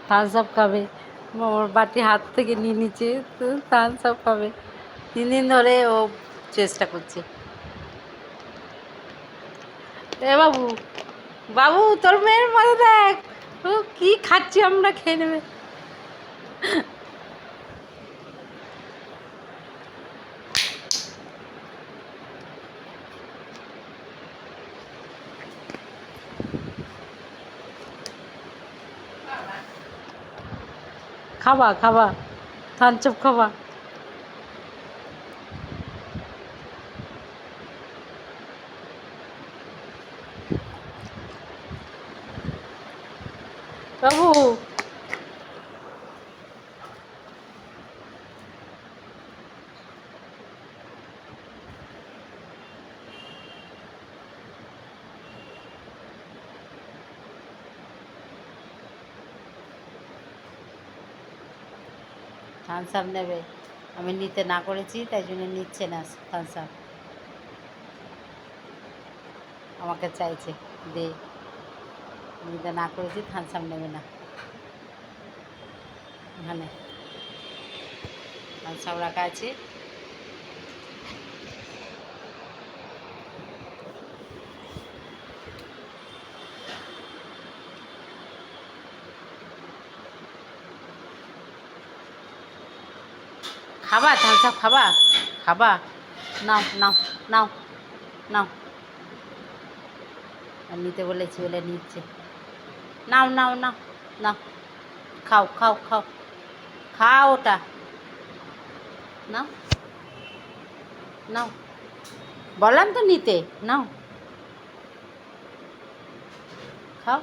Thums up খাবে, ওর বাটি হাত থেকে নিয়ে নিচ্ছে, তো থামস আপ খাবে। 3 দিন ধরে ও চেষ্টা করছে। এ বাবু, বাবু তোর মেয়ের মজা দেখ, ও কি খাচ্ছি আমরা, খেয়ে নেবে। খাবা খাবা, থামস আপ খাবা। বাবু, থামস আপ নেবে, আমি নিতে না করেছি তাই জন্য নিচ্ছে না থামস আপ, আমাকে চাইছে দে, নিতে না করেছি, থামস আপ নেবে না। এখানে থামস আপ রাখা আছে, খাবা থামস আপ খাবা, খাবা, নাও নাও নাও নাও, আর নিতে বলেছি বলে নিচ্ছে, নাও নাও নাও নাও, খাও খাও খাও, খাও ওটা, নাও নাও, বললাম তো নিতে, নাও খাও।